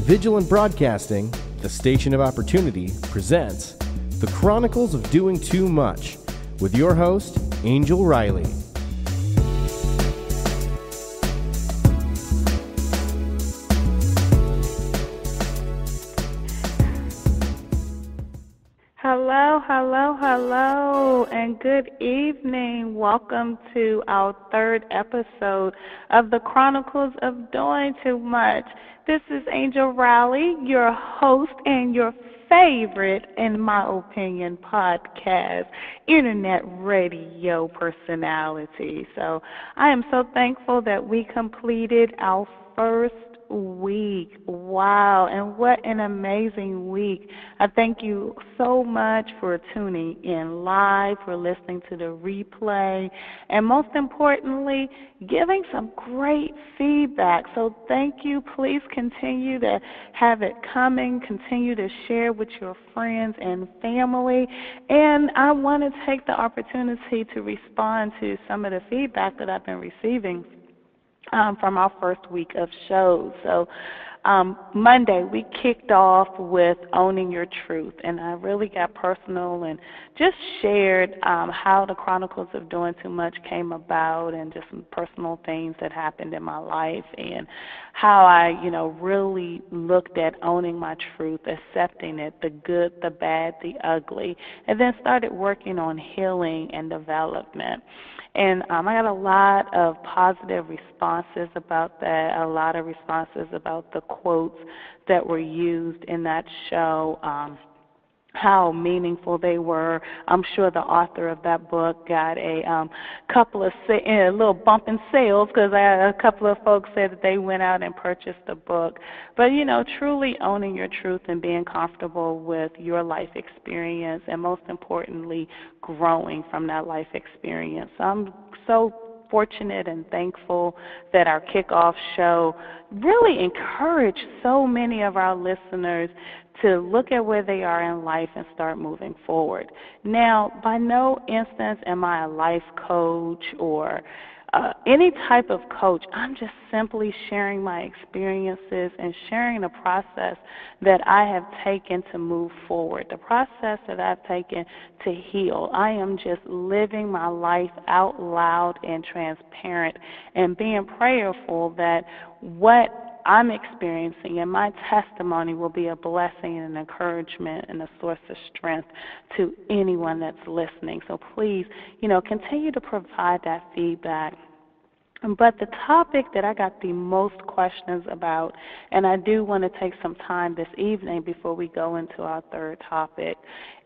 Vigilant Broadcasting, the station of opportunity, presents The Chronicles of Doing Too Much with your host, Angel Riley. Hello, and good evening. Welcome to our third episode of the Chronicles of Doing Too Much. This is Angel Riley, your host and your favorite, in my opinion, podcast, internet radio personality. So I am so thankful that we completed our first week. Wow, and what an amazing week. I thank you so much for tuning in live, for listening to the replay, and most importantly, giving some great feedback. So thank you. Please continue to have it coming. Continue to share with your friends and family. And I want to take the opportunity to respond to some of the feedback that I've been receiving from our first week of shows. So Monday we kicked off with owning your truth, and I really got personal and just shared how the Chronicles of Doing Too Much came about, and just some personal things that happened in my life, and how I, really looked at owning my truth, accepting it, the good, the bad, the ugly, and then started working on healing and development. And I got a lot of positive responses about that, a lot of responses about the quotes that were used in that show, how meaningful they were. I'm sure the author of that book got a little bump in sales, because a couple of folks said that they went out and purchased the book. But, truly owning your truth and being comfortable with your life experience, and most importantly, growing from that life experience. I'm so fortunate and thankful that our kickoff show really encouraged so many of our listeners to look at where they are in life and start moving forward. Now, by no instance am I a life coach or any type of coach. I'm just simply sharing my experiences and sharing the process that I have taken to move forward, the process that I've taken to heal. I am just living my life out loud and transparent, and being prayerful that what I'm experiencing and my testimony will be a blessing and an encouragement and a source of strength to anyone that's listening. So please, continue to provide that feedback. But the topic that I got the most questions about, and I do want to take some time this evening before we go into our third topic,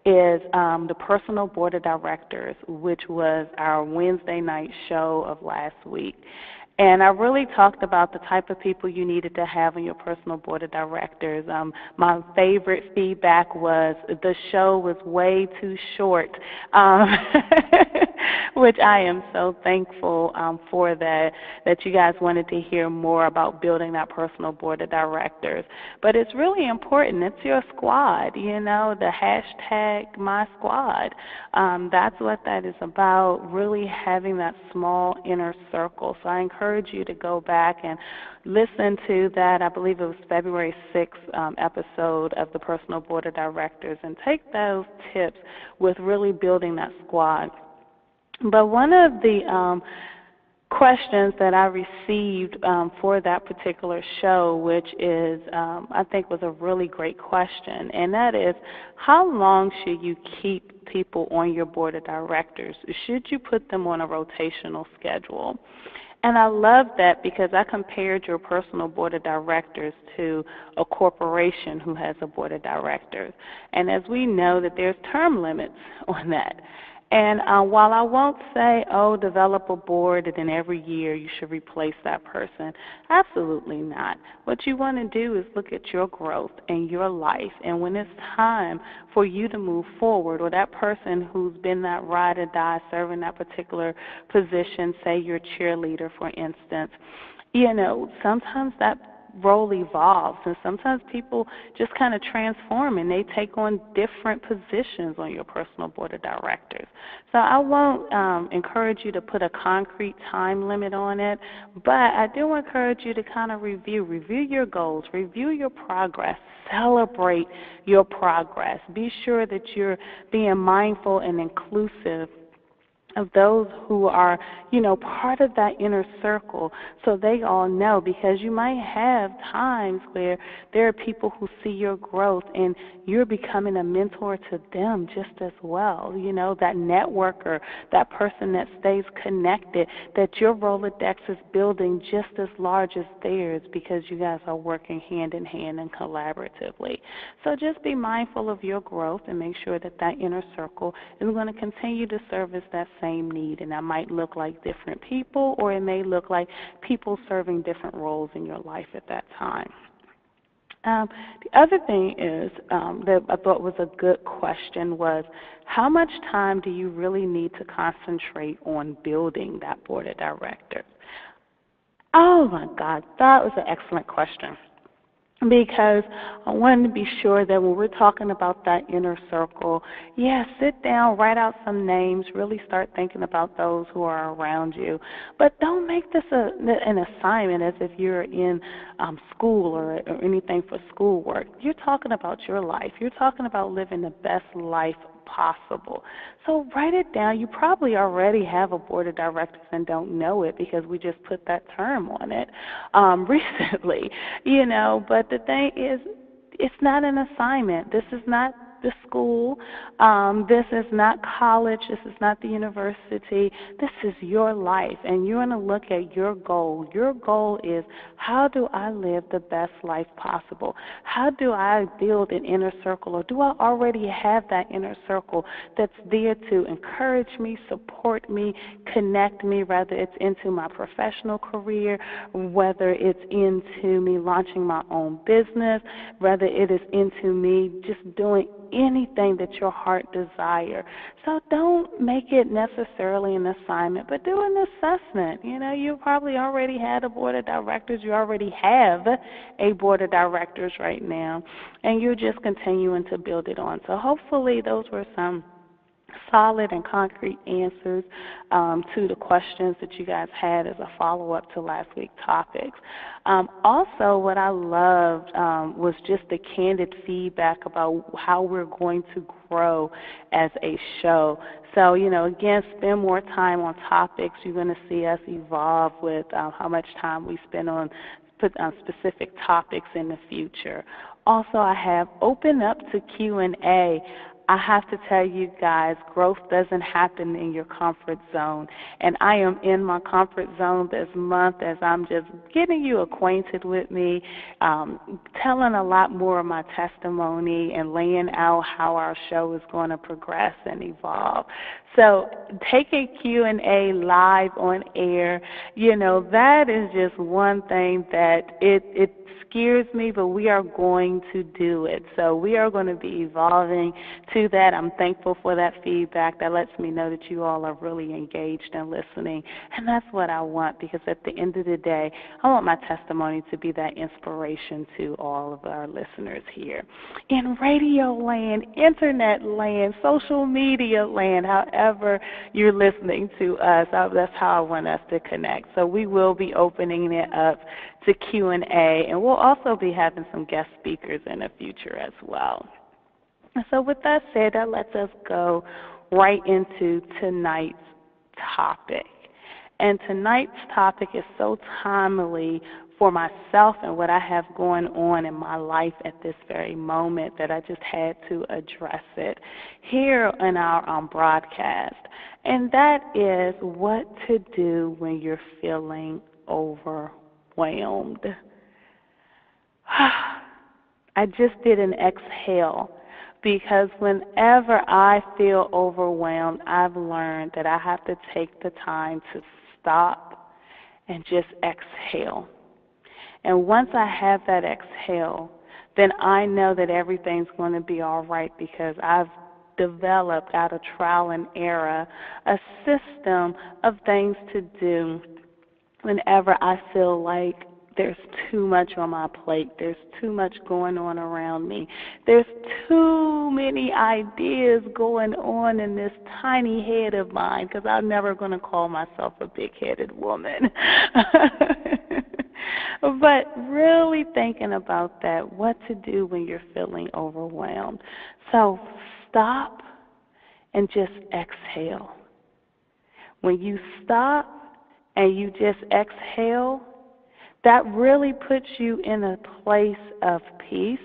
is the Personal Board of Directors, which was our Wednesday night show of last week. And I really talked about the type of people you needed to have on your personal board of directors. My favorite feedback was the show was way too short, which I am so thankful for that you guys wanted to hear more about building that personal board of directors. But it's really important. It's your squad, the hashtag My Squad. That's what that is about, really having that small inner circle. So I encourage you to go back and listen to that. I believe it was February 6th episode of the Personal Board of Directors, and take those tips with really building that squad. But one of the questions that I received for that particular show, which is, I think was a really great question, and that is, how long should you keep people on your board of directors? Should you put them on a rotational schedule? And I love that, because I compared your personal board of directors to a corporation who has a board of directors. And as we know, that there's term limits on that. And while I won't say, develop a board and then every year you should replace that person, absolutely not. What you want to do is look at your growth and your life, and when it's time for you to move forward, or that person who's been that ride or die serving that particular position, say your cheerleader, for instance, sometimes that role evolves, and sometimes people just kind of transform and they take on different positions on your personal board of directors. So I won't encourage you to put a concrete time limit on it, but I do encourage you to kind of review your goals, review your progress, celebrate your progress. Be sure that you're being mindful and inclusive of those who are, part of that inner circle, so they all know, because you might have times where there are people who see your growth and you're becoming a mentor to them just as well. That networker, that person that stays connected, that your Rolodex is building just as large as theirs because you guys are working hand in hand and collaboratively. So just be mindful of your growth and make sure that that inner circle is going to continue to service that same need, and that might look like different people, or it may look like people serving different roles in your life at that time. The other thing is that I thought was a good question was, how much time do you really need to concentrate on building that board of directors? Oh my God, that was an excellent question. Because I wanted to be sure that when we're talking about that inner circle, sit down, write out some names, really start thinking about those who are around you. But don't make this an assignment as if you're in school or anything for schoolwork. You're talking about your life. You're talking about living the best life possible. So write it down. You probably already have a board of directors and don't know it because we just put that term on it recently, But the thing is, it's not an assignment. This is not the school. This is not college. This is not the university. This is your life, and you're going to look at your goal. Your goal is, how do I live the best life possible? How do I build an inner circle, or do I already have that inner circle that's there to encourage me, support me, connect me, whether it's into my professional career, whether it's into me launching my own business, whether it is into me just doing anything that your heart desires. So don't make it necessarily an assignment, but do an assessment. You probably already had a board of directors. You already have a board of directors right now, and you're just continuing to build it on. So hopefully those were some solid and concrete answers to the questions that you guys had as a follow-up to last week's topics. Also, what I loved was just the candid feedback about how we're going to grow as a show. So, again, spend more time on topics. You're going to see us evolve with how much time we spend on specific topics in the future. Also, I have opened up to Q&A. I have to tell you guys, growth doesn't happen in your comfort zone. And I am in my comfort zone this month as I'm just getting you acquainted with me, telling a lot more of my testimony and laying out how our show is going to progress and evolve. So taking Q&A live on air, that is just one thing that it scares me, but we are going to do it. So we are going to be evolving to that. I'm thankful for that feedback. That lets me know that you all are really engaged and listening. And that's what I want, because at the end of the day, I want my testimony to be that inspiration to all of our listeners here. In radio land, internet land, social media land, however you're listening to us, that's how I want us to connect. So we will be opening it up to Q&A, and we'll also be having some guest speakers in the future as well. So with that said, that lets us go right into tonight's topic. And tonight's topic is so timely for myself and what I have going on in my life at this very moment that I just had to address it here in our broadcast. And that is what to do when you're feeling overwhelmed. I just did an exhale, because whenever I feel overwhelmed, I've learned that I have to take the time to stop and just exhale. And once I have that exhale, then I know that everything's going to be all right, because I've developed out of trial and error a system of things to do whenever I feel like there's too much on my plate. There's too much going on around me. There's too many ideas going on in this tiny head of mine, because I'm never going to call myself a big-headed woman. But really thinking about that, what to do when you're feeling overwhelmed. So stop and just exhale. When you stop and you just exhale, that really puts you in a place of peace.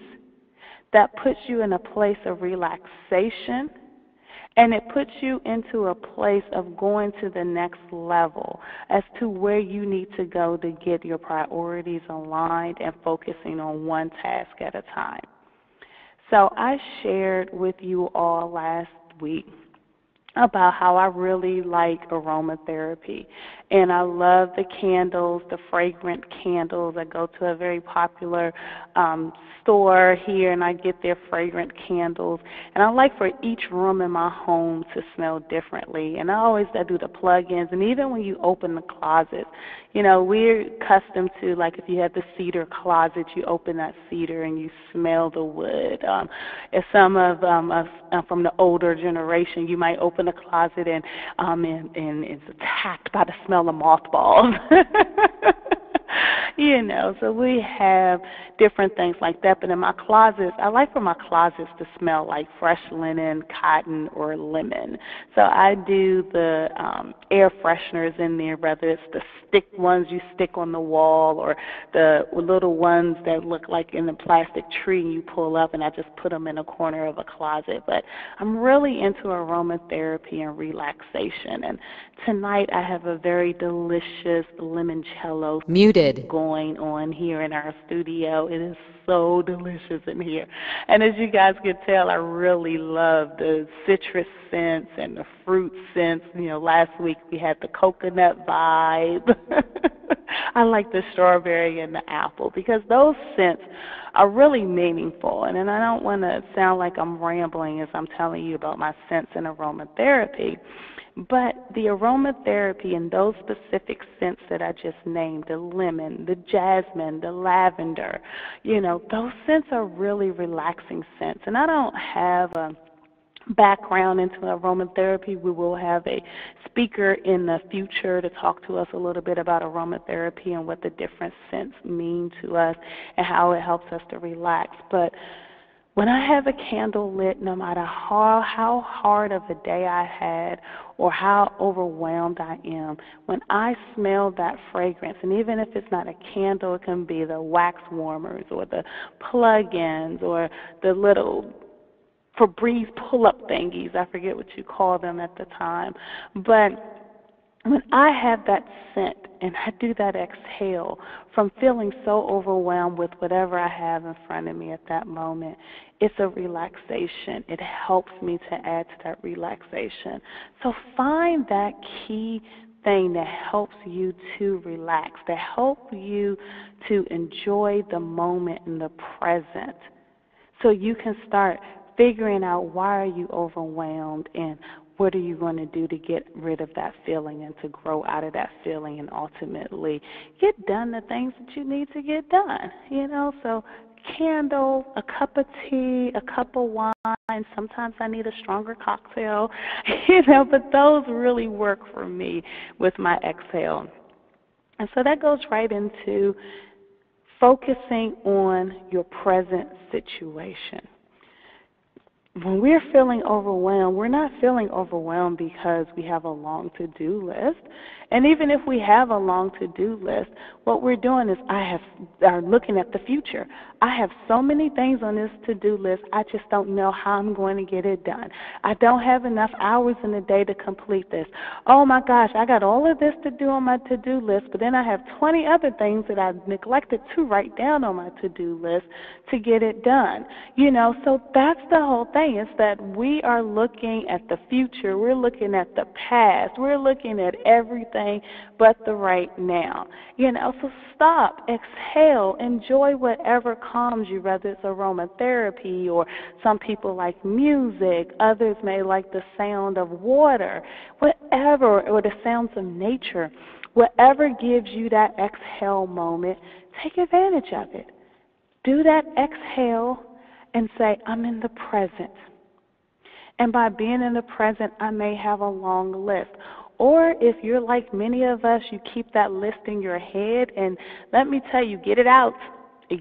That puts you in a place of relaxation. And it puts you into a place of going to the next level as to where you need to go to get your priorities aligned and focusing on one task at a time. So I shared with you all last week about how I really like aromatherapy. And I love the candles, the fragrant candles. I go to a very popular store here, and I get their fragrant candles. And I like for each room in my home to smell differently. And I do the plug-ins. And even when you open the closet, you know, we're accustomed to, like, if you have the cedar closet, you open that cedar and you smell the wood. If some of us from the older generation, you might open a closet and it's attacked by the smell of mothballs. You know, so we have different things like that. But in my closets, I like for my closets to smell like fresh linen, cotton, or lemon. So I do the air fresheners in there, whether it's the stick ones you stick on the wall or the little ones that look like in the plastic tree you pull up, and I just put them in a corner of a closet. But I'm really into aromatherapy and relaxation. And tonight I have a very delicious limoncello going on here in our studio. It is so delicious in here. And as you guys can tell, I really love the citrus scents and the fruit scents. You know, last week we had the coconut vibe. I like the strawberry and the apple because those scents are really meaningful. And I don't want to sound like I'm rambling as I'm telling you about my scents and aromatherapy. But the aromatherapy and those specific scents that I just named, the lemon, the jasmine, the lavender, you know, those scents are really relaxing scents. And I don't have a background into aromatherapy. We will have a speaker in the future to talk to us a little bit about aromatherapy and what the different scents mean to us and how it helps us to relax. But when I have a candle lit, no matter how hard of a day I had or how overwhelmed I am, when I smell that fragrance, and even if it's not a candle, it can be the wax warmers or the plug-ins or the little Febreze pull-up thingies. I forget what you call them at the time. But when I have that scent and I do that exhale from feeling so overwhelmed with whatever I have in front of me at that moment, it's a relaxation. It helps me to add to that relaxation. So find that key thing that helps you to relax, that helps you to enjoy the moment in the present, so you can start figuring out why are you overwhelmed and what are you going to do to get rid of that feeling and to grow out of that feeling and ultimately get done the things that you need to get done, you know. So candle, a cup of tea, a cup of wine. Sometimes I need a stronger cocktail, you know, but those really work for me with my exhale. And so that goes right into focusing on your present situation. When we're feeling overwhelmed, we're not feeling overwhelmed because we have a long to-do list. And even if we have a long to-do list, what we're doing is are looking at the future. I have so many things on this to-do list, I just don't know how I'm going to get it done. I don't have enough hours in the day to complete this. Oh my gosh, I got all of this to do on my to-do list, but then I have 20 other things that I've neglected to write down on my to-do list to get it done. You know, so that's the whole thing, is that we are looking at the future. We're looking at the past. We're looking at everything but the right now. You know, so stop, exhale, enjoy whatever calms you, whether it's aromatherapy or some people like music, others may like the sound of water, whatever, or the sounds of nature. Whatever gives you that exhale moment, take advantage of it. Do that exhale and say, I'm in the present. And by being in the present, I may have a long list. Or if you're like many of us, you keep that list in your head, and let me tell you, get it out.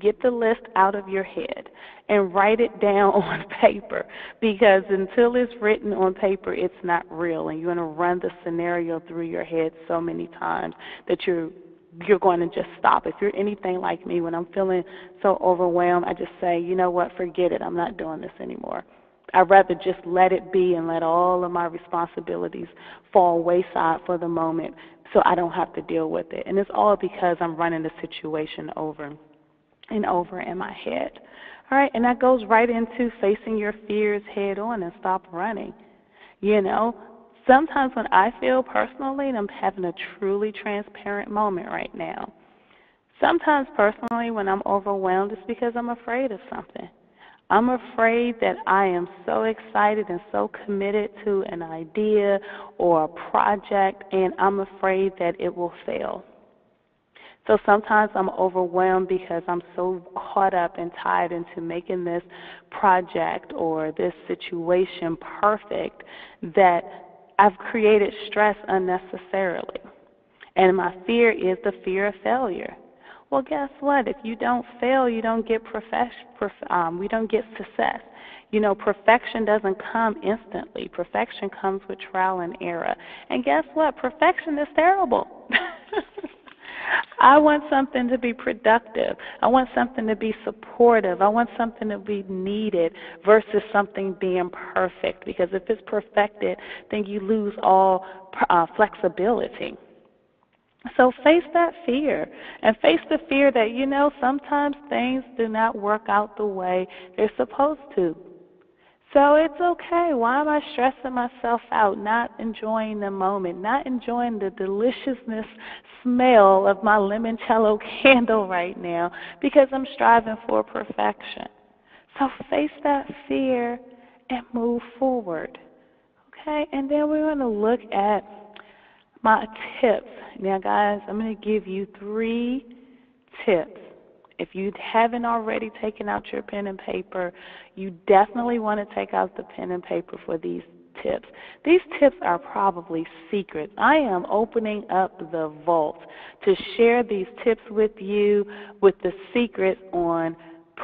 Get the list out of your head and write it down on paper, because until it's written on paper, it's not real, and you're going to run the scenario through your head so many times that you're going to just stop. If you're anything like me, when I'm feeling so overwhelmed, I just say, you know what, forget it. I'm not doing this anymore. I'd rather just let it be and let all of my responsibilities fall wayside for the moment so I don't have to deal with it. And it's all because I'm running the situation over and over in my head. All right, and that goes right into facing your fears head on and stop running. You know, sometimes when I feel personally, and I'm having a truly transparent moment right now, sometimes personally when I'm overwhelmed, it's because I'm afraid of something. I'm afraid that I am so excited and so committed to an idea or a project, and I'm afraid that it will fail. So sometimes I'm overwhelmed because I'm so caught up and tied into making this project or this situation perfect that I've created stress unnecessarily. And my fear is the fear of failure. Well, guess what? If you don't fail, you don't get we don't get success. You know, perfection doesn't come instantly. Perfection comes with trial and error. And guess what? Perfection is terrible. I want something to be productive. I want something to be supportive. I want something to be needed versus something being perfect. Because if it's perfected, then you lose all flexibility. So face that fear, and face the fear that, you know, sometimes things do not work out the way they're supposed to. So it's okay. Why am I stressing myself out, not enjoying the moment, not enjoying the deliciousness smell of my limoncello candle right now because I'm striving for perfection? So face that fear and move forward. Okay? And then we're going to look at my tips. Now, guys, I'm going to give you 3 tips. If you haven't already taken out your pen and paper, you definitely want to take out the pen and paper for these tips. These tips are probably secret. I am opening up the vault to share these tips with you with the secrets on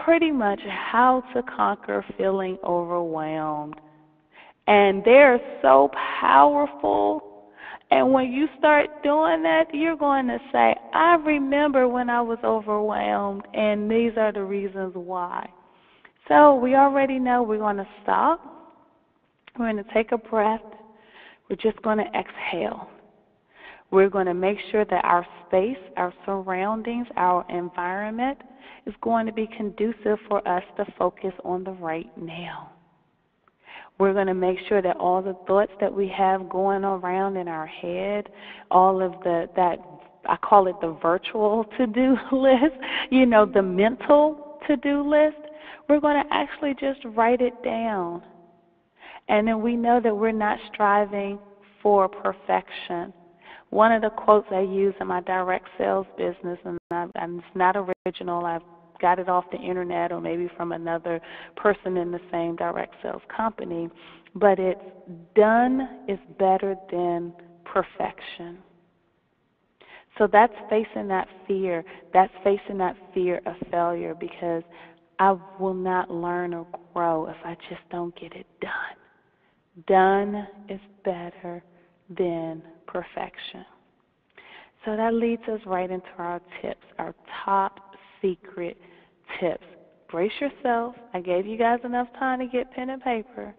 pretty much how to conquer feeling overwhelmed. And they're so powerful. And when you start doing that, you're going to say, I remember when I was overwhelmed, and these are the reasons why. So we already know we're going to stop. We're going to take a breath. We're just going to exhale. We're going to make sure that our space, our surroundings, our environment is going to be conducive for us to focus on the right now. We're going to make sure that all the thoughts that we have going around in our head, all of that, I call it the virtual to-do list, you know, the mental to-do list, we're going to actually just write it down. And then we know that we're not striving for perfection. One of the quotes I use in my direct sales business, and it's not original, I've got it off the internet or maybe from another person in the same direct sales company, but it's done is better than perfection. So that's facing that fear. That's facing that fear of failure, because I will not learn or grow if I just don't get it done. Done is better than perfection. So that leads us right into our tips, our top secret tips. Brace yourself. I gave you guys enough time to get pen and paper.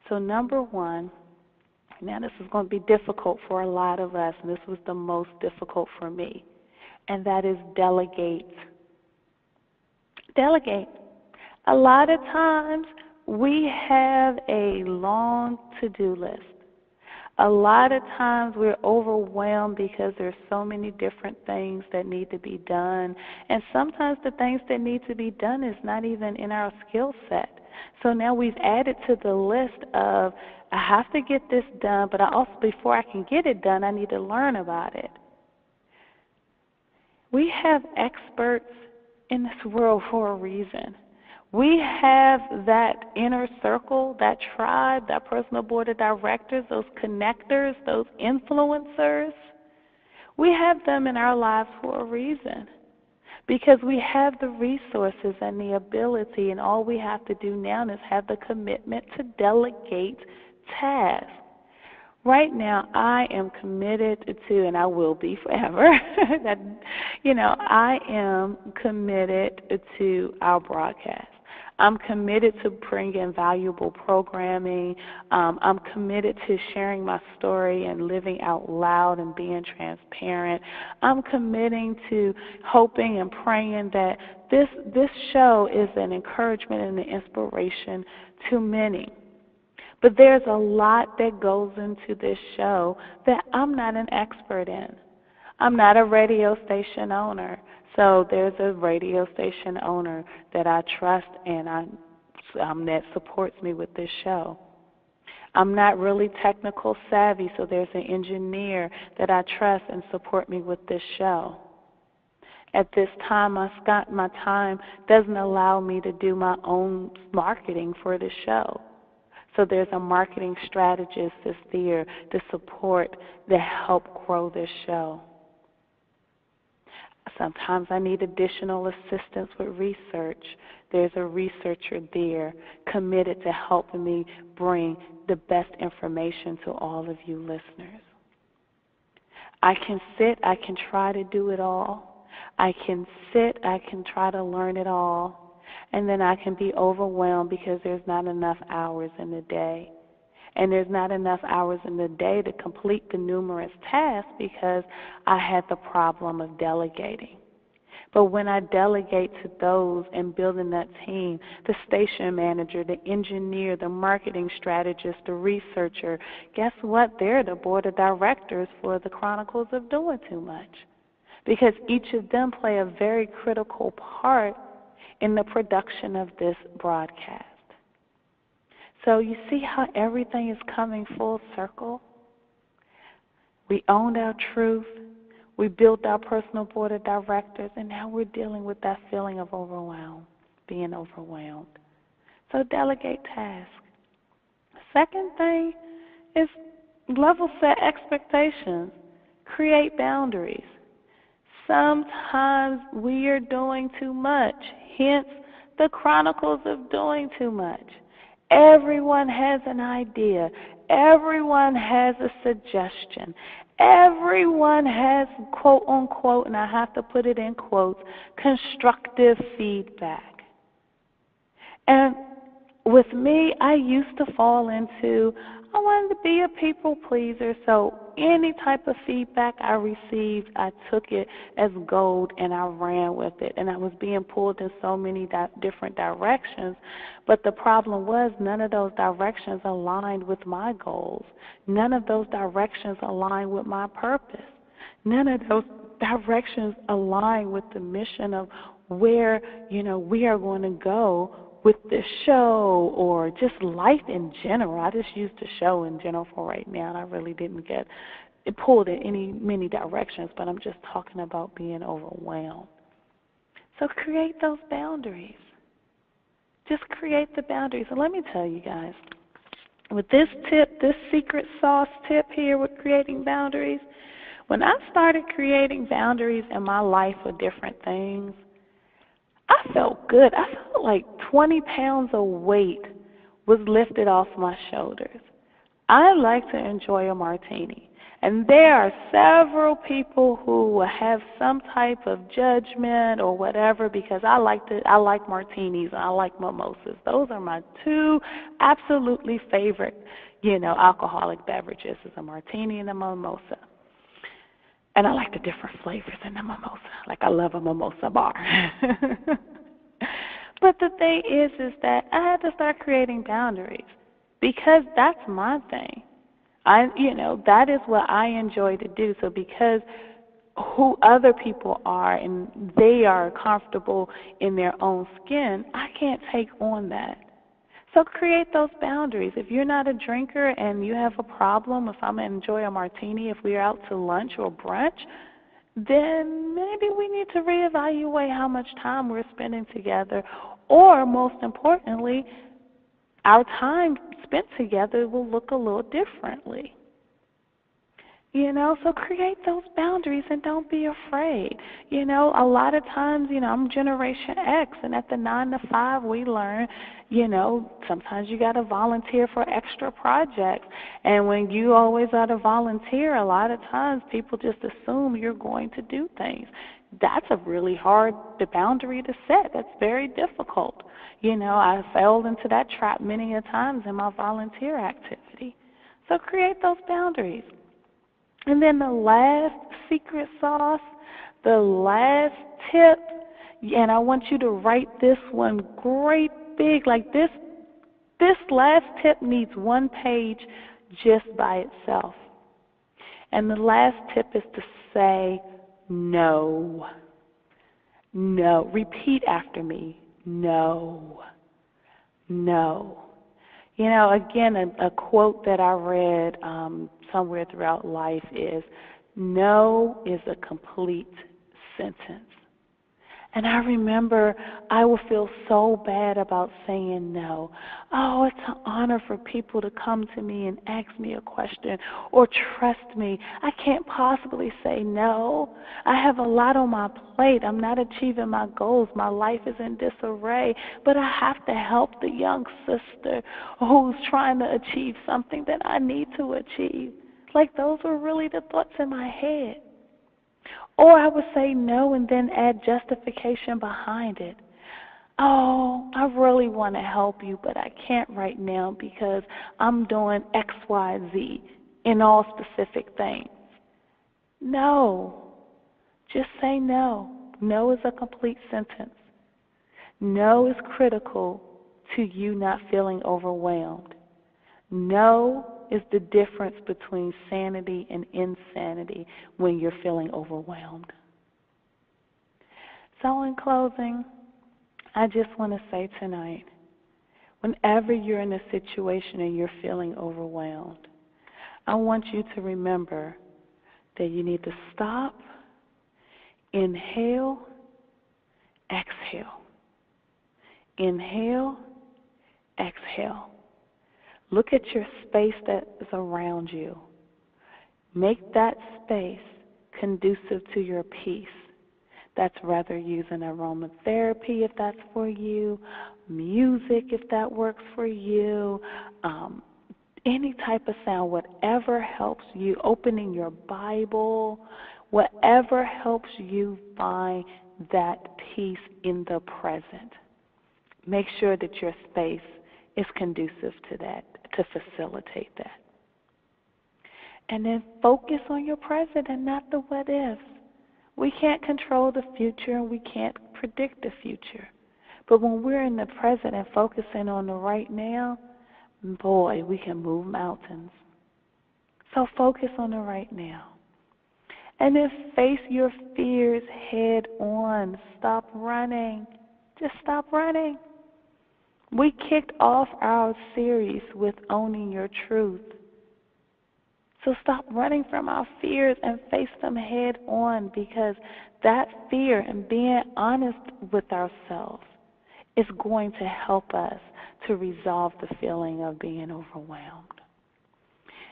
So number 1, now this is going to be difficult for a lot of us, and this was the most difficult for me, and that is delegate. Delegate. A lot of times we have a long to-do list. A lot of times we're overwhelmed because there's so many different things that need to be done. And sometimes the things that need to be done is not even in our skill set. So now we've added to the list of, I have to get this done, but I also, before I can get it done, I need to learn about it. We have experts in this world for a reason. We have that inner circle, that tribe, that personal board of directors, those connectors, those influencers. We have them in our lives for a reason because we have the resources and the ability, and all we have to do now is have the commitment to delegate tasks. Right now, I am committed to, and I will be forever, that, I am committed to our broadcast. I'm committed to bringing valuable programming. I'm committed to sharing my story and living out loud and being transparent. I'm committing to hoping and praying that this show is an encouragement and an inspiration to many. But there's a lot that goes into this show that I'm not an expert in. I'm not a radio station owner. So there's a radio station owner that I trust and that supports me with this show. I'm not really technical savvy, so there's an engineer that I trust and support me with this show. At this time, my time doesn't allow me to do my own marketing for the show. So there's a marketing strategist that's there to support, to help grow this show. Sometimes I need additional assistance with research. There's a researcher there committed to helping me bring the best information to all of you listeners. I can try to do it all. I can try to learn it all. And then I can be overwhelmed because there's not enough hours in the day. And there's not enough hours in the day to complete the numerous tasks because I had the problem of delegating. But when I delegate to those and building that team, the station manager, the engineer, the marketing strategist, the researcher, guess what? They're the board of directors for the Chronicles of Doing Too Much. Because each of them play a very critical part in the production of this broadcast. So you see how everything is coming full circle? We owned our truth, we built our personal board of directors, and now we're dealing with that feeling of being overwhelmed. So delegate tasks. Second thing is level set expectations. Create boundaries. Sometimes we are doing too much, hence the Chronicles of Doing Too Much. Everyone has an idea. Everyone has a suggestion. Everyone has, quote unquote, and I have to put it in quotes, constructive feedback. And with me, I used to fall into, I wanted to be a people pleaser, so any type of feedback I received, I took it as gold and I ran with it. And I was being pulled in so many different directions, but the problem was none of those directions aligned with my goals. None of those directions aligned with my purpose. None of those directions align with the mission of where, we are going to go with this show or just life in general. I just used the show in general for right now, and I really didn't get it pulled in many directions, but I'm just talking about being overwhelmed. So create those boundaries. Just create the boundaries. And let me tell you guys, with this tip, this secret sauce tip here with creating boundaries, when I started creating boundaries in my life with different things, I felt good. I felt like 20 pounds of weight was lifted off my shoulders. I like to enjoy a martini. And there are several people who have some type of judgment or whatever because I like martinis and I like mimosas. Those are my two absolutely favorite, alcoholic beverages, is a martini and a mimosa. And I like the different flavors in the mimosa. Like I love a mimosa bar. But the thing is that I had to start creating boundaries because that's my thing. That is what I enjoy to do. So because who other people are and they are comfortable in their own skin, I can't take on that. So create those boundaries. If you're not a drinker and you have a problem, if I'm going to enjoy a martini, if we're out to lunch or brunch, then maybe we need evaluate how much time we're spending together, or most importantly, our time spent together will look a little differently. So create those boundaries and don't be afraid. A lot of times, I'm Generation X, and at the 9 to 5 we learn, sometimes you got to volunteer for extra projects. And when you always are to volunteer, a lot of times people just assume you're going to do things. That's a really hard boundary to set. That's very difficult. I fell into that trap many a times in my volunteer activity. So create those boundaries. And then the last secret sauce, the last tip, and I want you to write this one great big, like this last tip needs one page just by itself. And the last tip is to say no. No. Repeat after me. No. No. Again, a quote that I read somewhere throughout life is, no is a complete sentence. And I remember I would feel so bad about saying no. Oh, it's an honor for people to come to me and ask me a question or trust me. I can't possibly say no. I have a lot on my plate. I'm not achieving my goals. My life is in disarray. But I have to help the young sister who's trying to achieve something that I need to achieve. Like, those were really the thoughts in my head. Or I would say no and then add justification behind it. Oh, I really want to help you, but I can't right now because I'm doing X, Y, Z in all specific things. No. Just say no. No is a complete sentence. No is critical to you not feeling overwhelmed. No is the difference between sanity and insanity when you're feeling overwhelmed. So in closing, I just want to say tonight, whenever you're in a situation and you're feeling overwhelmed, I want you to remember that you need to stop, inhale, exhale. Inhale, exhale. Look at your space that is around you. Make that space conducive to your peace. That's rather using aromatherapy if that's for you, music if that works for you, any type of sound, whatever helps you, opening your Bible, whatever helps you find that peace in the present. Make sure that your space is conducive to that, to facilitate that. And then focus on your present and not the what ifs. We can't control the future and we can't predict the future. But when we're in the present and focusing on the right now, boy, we can move mountains. So focus on the right now. And then face your fears head on. Stop running. Just stop running. We kicked off our series with owning your truth. So stop running from our fears and face them head on, because that fear and being honest with ourselves is going to help us to resolve the feeling of being overwhelmed.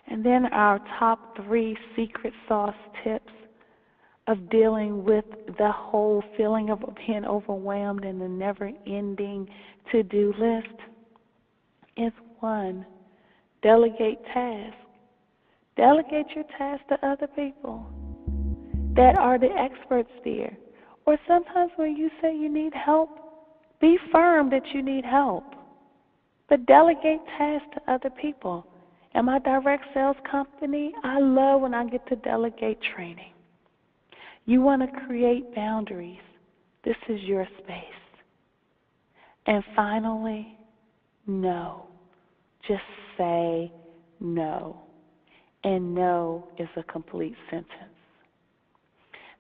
And then our top 3 secret sauce tips of dealing with the whole feeling of being overwhelmed and the never-ending to-do list is 1, delegate tasks. Delegate your tasks to other people that are the experts there. Or sometimes when you say you need help, be firm that you need help. But delegate tasks to other people. In my direct sales company, I love when I get to delegate training. You want to create boundaries. This is your space. And finally, no. Just say no. And no is a complete sentence.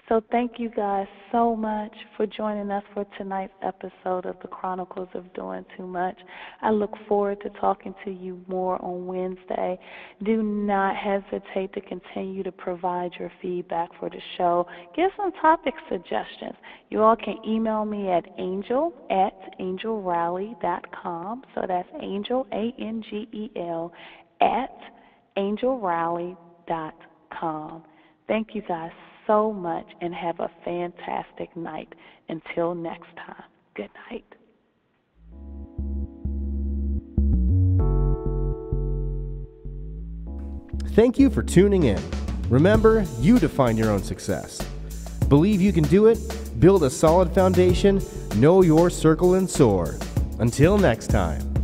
So thank you guys so much for joining us for tonight's episode of the Chronicles of Doing Too Much. I look forward to talking to you more on Wednesday. Do not hesitate to continue to provide your feedback for the show. Give some topic suggestions. You all can email me at angel@angelrally.com. So that's angel, ANGEL, @angelrally.com. Thank you guys so much and have a fantastic night. Until next time, good night. Thank you for tuning in. Remember, you define your own success. Believe you can do it, build a solid foundation, know your circle and soar. Until next time.